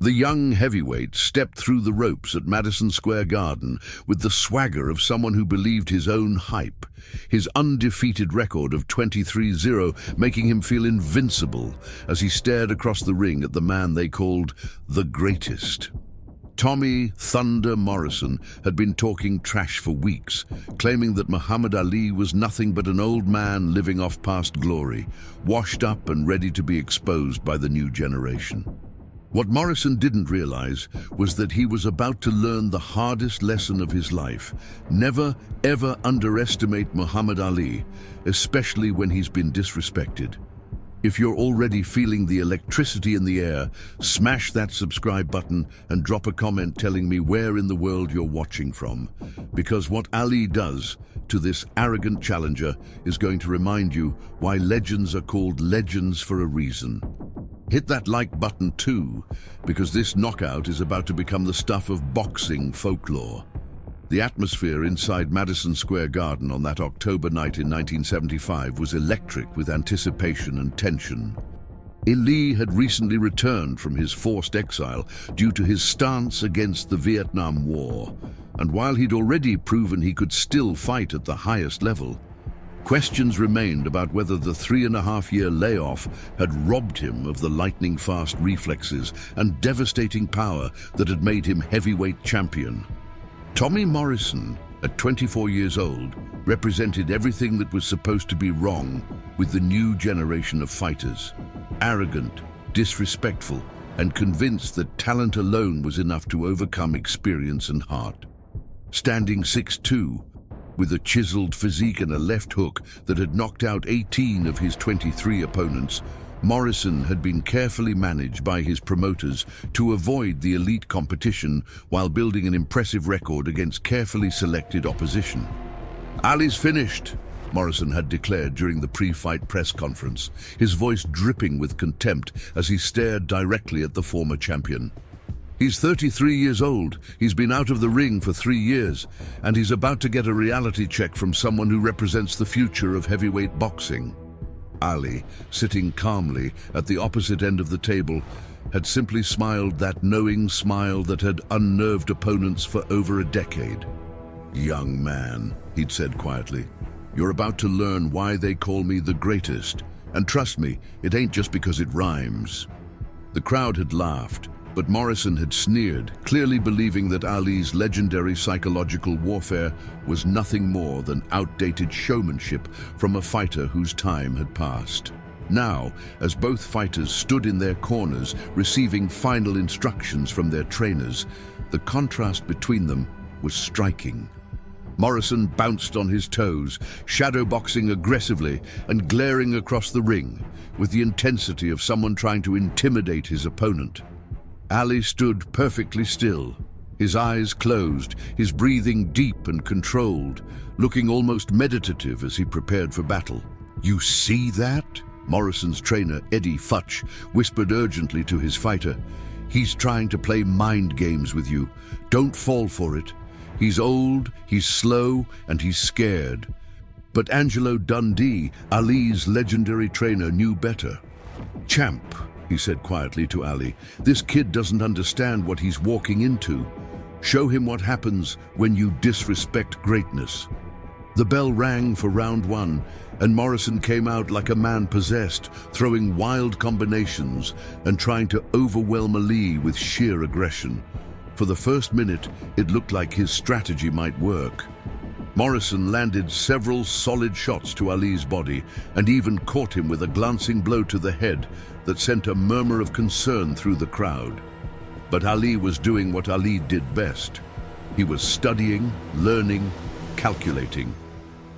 The young heavyweight stepped through the ropes at Madison Square Garden with the swagger of someone who believed his own hype, his undefeated record of 23-0 making him feel invincible as he stared across the ring at the man they called the greatest. Tommy "Thunder" Morrison had been talking trash for weeks, claiming that Muhammad Ali was nothing but an old man living off past glory, washed up and ready to be exposed by the new generation. What Morrison didn't realize was that he was about to learn the hardest lesson of his life. Never, ever underestimate Muhammad Ali, especially when he's been disrespected. If you're already feeling the electricity in the air, smash that subscribe button and drop a comment telling me where in the world you're watching from. Because what Ali does to this arrogant challenger is going to remind you why legends are called legends for a reason. Hit that like button too, because this knockout is about to become the stuff of boxing folklore. The atmosphere inside Madison Square Garden on that October night in 1975 was electric with anticipation and tension. Ali had recently returned from his forced exile due to his stance against the Vietnam War, and while he'd already proven he could still fight at the highest level, questions remained about whether the 3.5-year layoff had robbed him of the lightning-fast reflexes and devastating power that had made him heavyweight champion. Tommy Morrison, at 24 years old, represented everything that was supposed to be wrong with the new generation of fighters. Arrogant, disrespectful, and convinced that talent alone was enough to overcome experience and heart. Standing 6'2", with a chiseled physique and a left hook that had knocked out 18 of his 23 opponents, Morrison had been carefully managed by his promoters to avoid the elite competition while building an impressive record against carefully selected opposition. "Ali's finished," Morrison had declared during the pre-fight press conference, his voice dripping with contempt as he stared directly at the former champion. "He's 33 years old, he's been out of the ring for 3 years, and he's about to get a reality check from someone who represents the future of heavyweight boxing." Ali, sitting calmly at the opposite end of the table, had simply smiled that knowing smile that had unnerved opponents for over a decade. "Young man," he'd said quietly, "you're about to learn why they call me the greatest, and trust me, it ain't just because it rhymes." The crowd had laughed, but Morrison had sneered, clearly believing that Ali's legendary psychological warfare was nothing more than outdated showmanship from a fighter whose time had passed. Now, as both fighters stood in their corners, receiving final instructions from their trainers, the contrast between them was striking. Morrison bounced on his toes, shadowboxing aggressively and glaring across the ring with the intensity of someone trying to intimidate his opponent. Ali stood perfectly still, his eyes closed, his breathing deep and controlled, looking almost meditative as he prepared for battle. "You see that?" Morrison's trainer, Eddie Futch, whispered urgently to his fighter. "He's trying to play mind games with you. Don't fall for it. He's old, he's slow, and he's scared." But Angelo Dundee, Ali's legendary trainer, knew better. "Champ," he said quietly to Ali, "this kid doesn't understand what he's walking into. Show him what happens when you disrespect greatness." The bell rang for round 1, and Morrison came out like a man possessed, throwing wild combinations and trying to overwhelm Ali with sheer aggression. For the first minute, it looked like his strategy might work. Morrison landed several solid shots to Ali's body and even caught him with a glancing blow to the head that sent a murmur of concern through the crowd. But Ali was doing what Ali did best. He was studying, learning, calculating.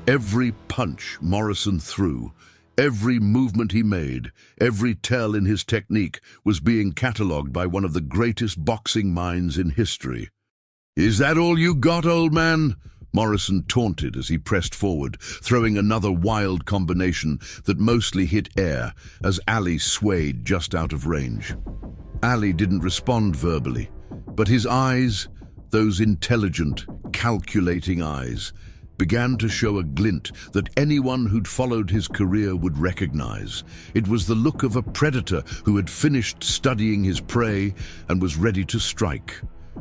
Every punch Morrison threw, every movement he made, every tell in his technique was being catalogued by one of the greatest boxing minds in history. "Is that all you got, old man?" Morrison taunted as he pressed forward, throwing another wild combination that mostly hit air as Ali swayed just out of range. Ali didn't respond verbally, but his eyes, those intelligent, calculating eyes, began to show a glint that anyone who'd followed his career would recognize. It was the look of a predator who had finished studying his prey and was ready to strike.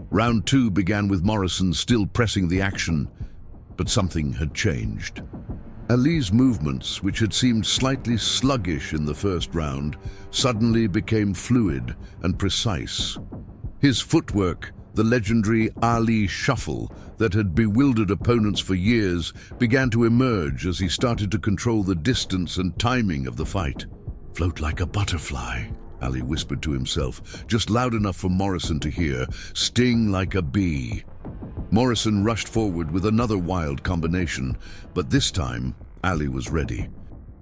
Round 2 began with Morrison still pressing the action, but something had changed. Ali's movements, which had seemed slightly sluggish in the first round, suddenly became fluid and precise. His footwork, the legendary Ali shuffle that had bewildered opponents for years, began to emerge as he started to control the distance and timing of the fight. "Float like a butterfly," Ali whispered to himself, just loud enough for Morrison to hear. "Sting like a bee." Morrison rushed forward with another wild combination, but this time, Ali was ready.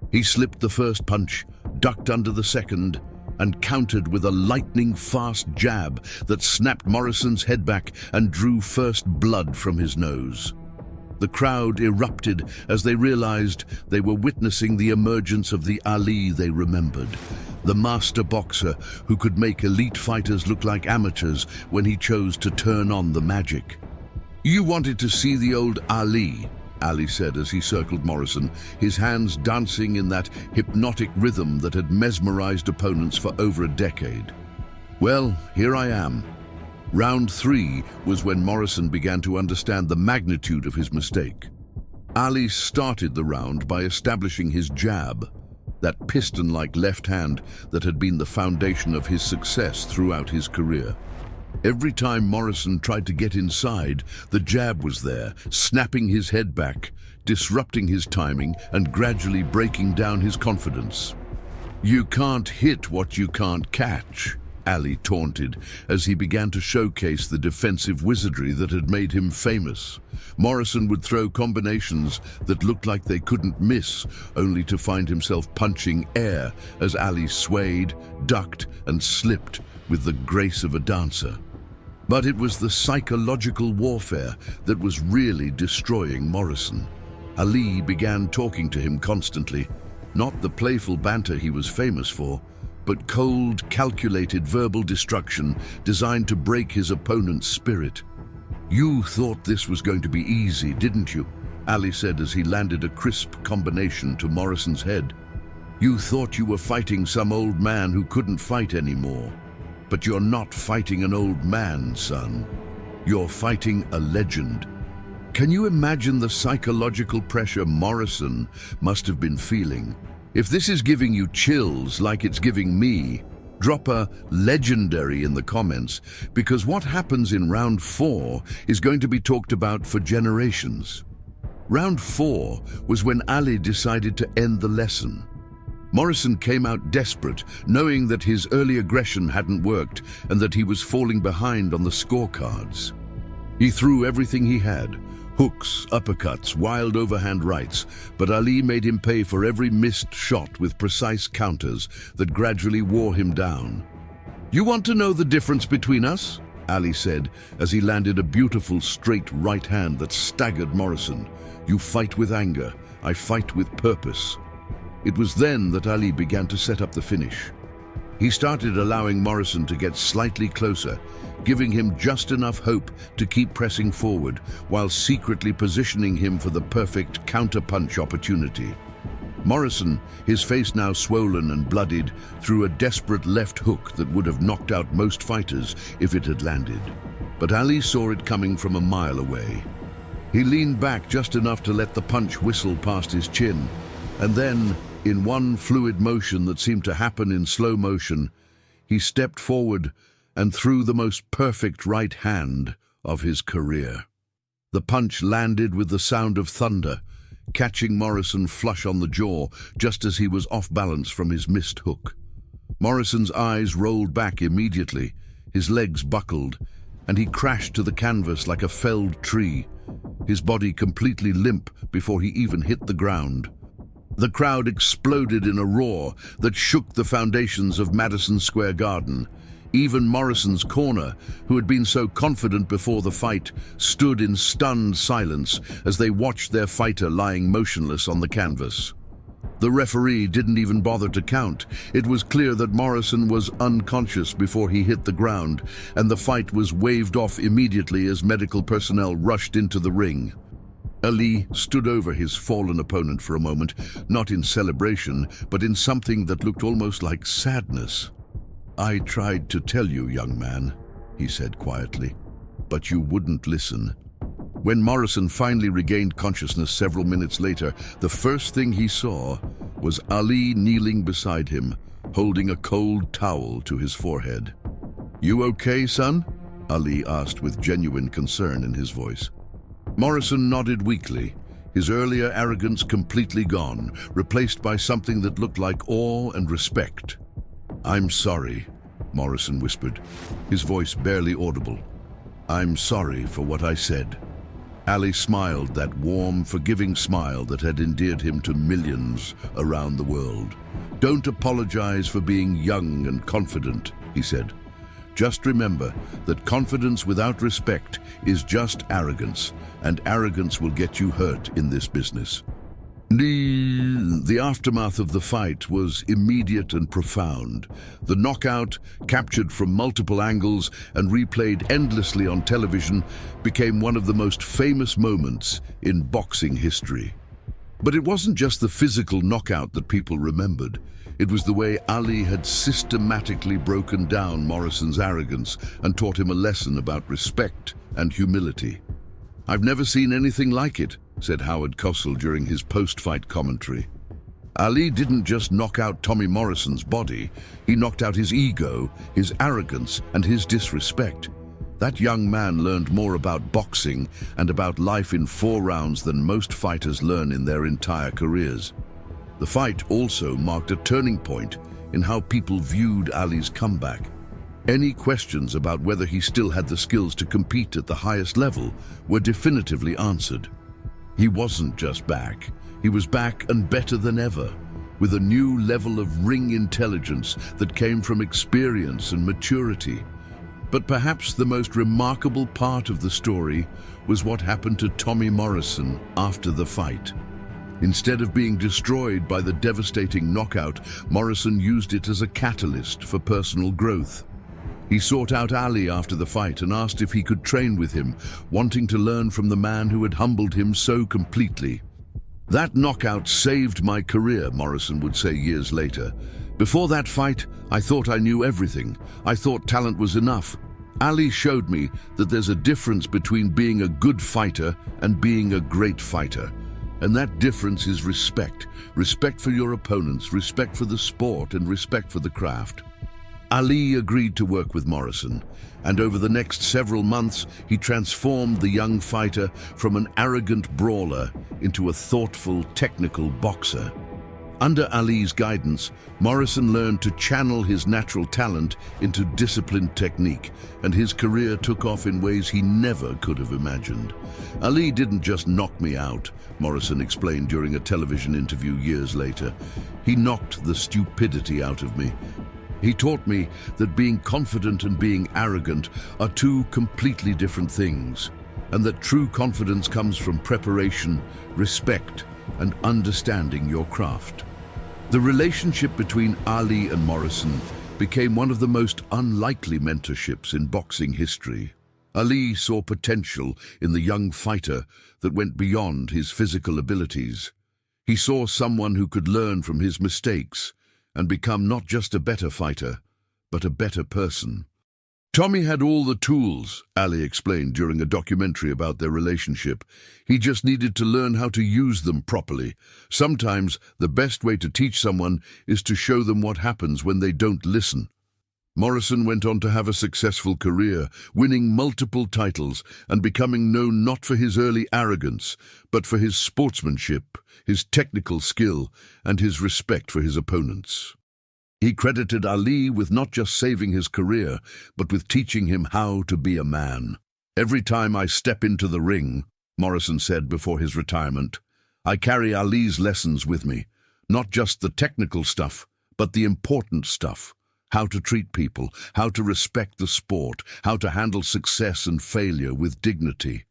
He slipped the first punch, ducked under the second, and countered with a lightning-fast jab that snapped Morrison's head back and drew first blood from his nose. The crowd erupted as they realized they were witnessing the emergence of the Ali they remembered, the master boxer who could make elite fighters look like amateurs when he chose to turn on the magic. "You wanted to see the old Ali," Ali said as he circled Morrison, his hands dancing in that hypnotic rhythm that had mesmerized opponents for over a decade. "Well, here I am." Round 3 was when Morrison began to understand the magnitude of his mistake. Ali started the round by establishing his jab, that piston-like left hand that had been the foundation of his success throughout his career. Every time Morrison tried to get inside, the jab was there, snapping his head back, disrupting his timing, and gradually breaking down his confidence. "You can't hit what you can't catch," Ali taunted as he began to showcase the defensive wizardry that had made him famous. Morrison would throw combinations that looked like they couldn't miss, only to find himself punching air as Ali swayed, ducked, and slipped with the grace of a dancer. But it was the psychological warfare that was really destroying Morrison. Ali began talking to him constantly, not the playful banter he was famous for, but cold, calculated verbal destruction designed to break his opponent's spirit. "You thought this was going to be easy, didn't you?" Ali said as he landed a crisp combination to Morrison's head. "You thought you were fighting some old man who couldn't fight anymore. But you're not fighting an old man, son. You're fighting a legend." Can you imagine the psychological pressure Morrison must have been feeling? If this is giving you chills like it's giving me, drop a legendary in the comments, because what happens in round 4 is going to be talked about for generations. Round 4 was when Ali decided to end the lesson. Morrison came out desperate, knowing that his early aggression hadn't worked and that he was falling behind on the scorecards. He threw everything he had, hooks, uppercuts, wild overhand rights, but Ali made him pay for every missed shot with precise counters that gradually wore him down. "You want to know the difference between us?" Ali said as he landed a beautiful straight right hand that staggered Morrison. "You fight with anger, I fight with purpose." It was then that Ali began to set up the finish. He started allowing Morrison to get slightly closer, giving him just enough hope to keep pressing forward, while secretly positioning him for the perfect counterpunch opportunity. Morrison, his face now swollen and bloodied, threw a desperate left hook that would have knocked out most fighters if it had landed. But Ali saw it coming from a mile away. He leaned back just enough to let the punch whistle past his chin, and then, in one fluid motion that seemed to happen in slow motion, he stepped forward and threw the most perfect right hand of his career. The punch landed with the sound of thunder, catching Morrison flush on the jaw just as he was off balance from his missed hook. Morrison's eyes rolled back immediately, his legs buckled, and he crashed to the canvas like a felled tree, his body completely limp before he even hit the ground. The crowd exploded in a roar that shook the foundations of Madison Square Garden. Even Morrison's corner, who had been so confident before the fight, stood in stunned silence as they watched their fighter lying motionless on the canvas. The referee didn't even bother to count. It was clear that Morrison was unconscious before he hit the ground, and the fight was waved off immediately as medical personnel rushed into the ring. Ali stood over his fallen opponent for a moment, not in celebration, but in something that looked almost like sadness. "I tried to tell you, young man," he said quietly, "but you wouldn't listen." When Morrison finally regained consciousness several minutes later, the first thing he saw was Ali kneeling beside him, holding a cold towel to his forehead. "You okay, son?" Ali asked with genuine concern in his voice. Morrison nodded weakly, his earlier arrogance completely gone, replaced by something that looked like awe and respect. "I'm sorry," Morrison whispered, his voice barely audible. "I'm sorry for what I said." Ali smiled, that warm, forgiving smile that had endeared him to millions around the world. "Don't apologize for being young and confident," he said. "Just remember that confidence without respect is just arrogance, and arrogance will get you hurt in this business." The aftermath of the fight was immediate and profound. The knockout, captured from multiple angles and replayed endlessly on television, became one of the most famous moments in boxing history. But it wasn't just the physical knockout that people remembered. It was the way Ali had systematically broken down Morrison's arrogance and taught him a lesson about respect and humility. "I've never seen anything like it," said Howard Cosell during his post-fight commentary. Ali didn't just knock out Tommy Morrison's body, he knocked out his ego, his arrogance, and his disrespect. That young man learned more about boxing and about life in 4 rounds than most fighters learn in their entire careers. The fight also marked a turning point in how people viewed Ali's comeback. Any questions about whether he still had the skills to compete at the highest level were definitively answered. He wasn't just back, he was back and better than ever, with a new level of ring intelligence that came from experience and maturity. But perhaps the most remarkable part of the story was what happened to Tommy Morrison after the fight. Instead of being destroyed by the devastating knockout, Morrison used it as a catalyst for personal growth. He sought out Ali after the fight and asked if he could train with him, wanting to learn from the man who had humbled him so completely. "That knockout saved my career," Morrison would say years later. "Before that fight, I thought I knew everything. I thought talent was enough. Ali showed me that there's a difference between being a good fighter and being a great fighter. And that difference is respect. Respect for your opponents, respect for the sport, and respect for the craft." Ali agreed to work with Morrison, and over the next several months, he transformed the young fighter from an arrogant brawler into a thoughtful, technical boxer. Under Ali's guidance, Morrison learned to channel his natural talent into disciplined technique, and his career took off in ways he never could have imagined. "Ali didn't just knock me out," Morrison explained during a television interview years later. "He knocked the stupidity out of me. He taught me that being confident and being arrogant are 2 completely different things, and that true confidence comes from preparation, respect, and understanding your craft." The relationship between Ali and Morrison became one of the most unlikely mentorships in boxing history. Ali saw potential in the young fighter that went beyond his physical abilities. He saw someone who could learn from his mistakes and become not just a better fighter, but a better person. "Tommy had all the tools," Ali explained during a documentary about their relationship. "He just needed to learn how to use them properly. Sometimes the best way to teach someone is to show them what happens when they don't listen." Morrison went on to have a successful career, winning multiple titles and becoming known not for his early arrogance, but for his sportsmanship, his technical skill, and his respect for his opponents. He credited Ali with not just saving his career, but with teaching him how to be a man. "Every time I step into the ring," Morrison said before his retirement, "I carry Ali's lessons with me. Not just the technical stuff, but the important stuff. How to treat people, how to respect the sport, how to handle success and failure with dignity."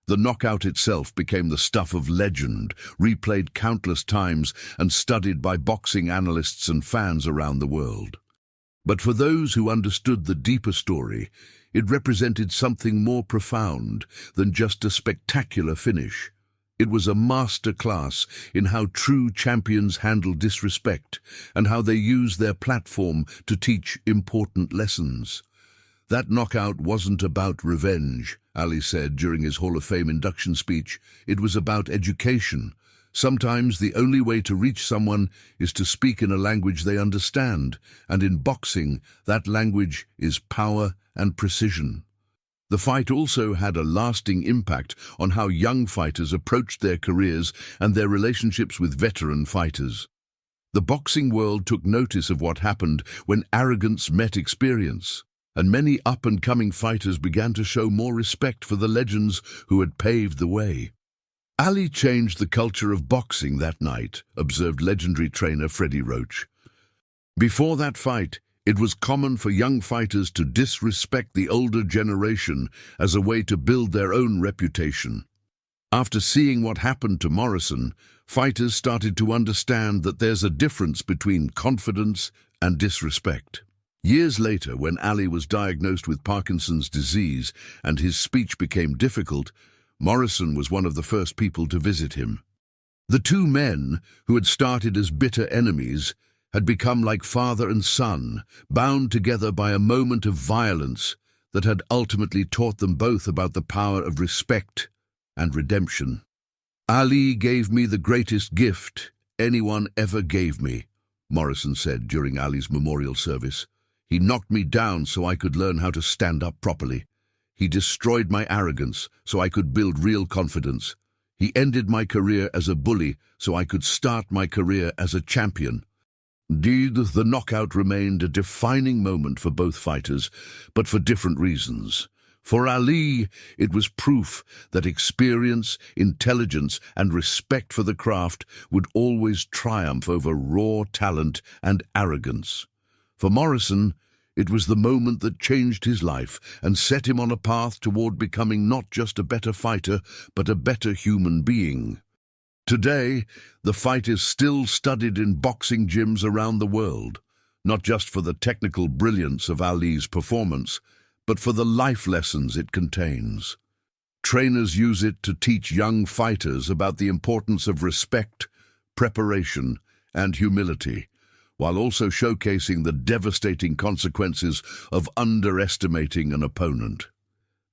The knockout itself became the stuff of legend, replayed countless times and studied by boxing analysts and fans around the world. But for those who understood the deeper story, it represented something more profound than just a spectacular finish. It was a master class in how true champions handle disrespect and how they use their platform to teach important lessons. That knockout wasn't about revenge, Ali said during his Hall of Fame induction speech. It was about education. Sometimes the only way to reach someone is to speak in a language they understand, and in boxing, that language is power and precision. The fight also had a lasting impact on how young fighters approached their careers and their relationships with veteran fighters. The boxing world took notice of what happened when arrogance met experience, and many up-and-coming fighters began to show more respect for the legends who had paved the way. Ali changed the culture of boxing that night, observed legendary trainer Freddie Roach. Before that fight, it was common for young fighters to disrespect the older generation as a way to build their own reputation. After seeing what happened to Morrison, fighters started to understand that there's a difference between confidence and disrespect. Years later, when Ali was diagnosed with Parkinson's disease and his speech became difficult, Morrison was one of the first people to visit him. The two men, who had started as bitter enemies, had become like father and son, bound together by a moment of violence that had ultimately taught them both about the power of respect and redemption. Ali gave me the greatest gift anyone ever gave me, Morrison said during Ali's memorial service. He knocked me down so I could learn how to stand up properly. He destroyed my arrogance so I could build real confidence. He ended my career as a bully so I could start my career as a champion. Indeed, the knockout remained a defining moment for both fighters, but for different reasons. For Ali, it was proof that experience, intelligence, and respect for the craft would always triumph over raw talent and arrogance. For Morrison, it was the moment that changed his life and set him on a path toward becoming not just a better fighter, but a better human being. Today, the fight is still studied in boxing gyms around the world, not just for the technical brilliance of Ali's performance, but for the life lessons it contains. Trainers use it to teach young fighters about the importance of respect, preparation, and humility, while also showcasing the devastating consequences of underestimating an opponent.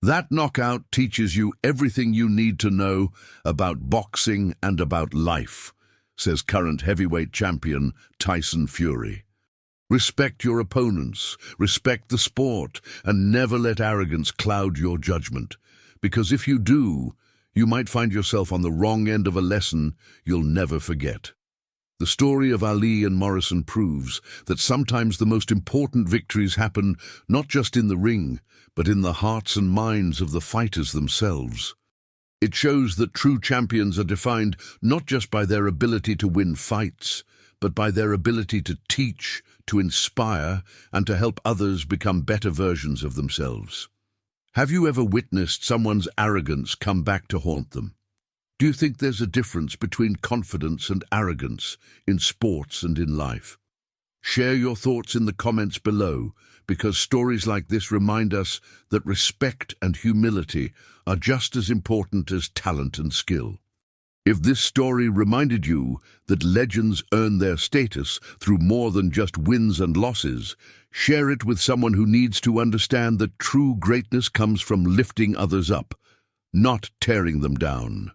That knockout teaches you everything you need to know about boxing and about life, says current heavyweight champion Tyson Fury. Respect your opponents, respect the sport, and never let arrogance cloud your judgment, because if you do, you might find yourself on the wrong end of a lesson you'll never forget. The story of Ali and Morrison proves that sometimes the most important victories happen not just in the ring, but in the hearts and minds of the fighters themselves. It shows that true champions are defined not just by their ability to win fights, but by their ability to teach, to inspire, and to help others become better versions of themselves. Have you ever witnessed someone's arrogance come back to haunt them? Do you think there's a difference between confidence and arrogance in sports and in life? Share your thoughts in the comments below, because stories like this remind us that respect and humility are just as important as talent and skill. If this story reminded you that legends earn their status through more than just wins and losses, share it with someone who needs to understand that true greatness comes from lifting others up, not tearing them down.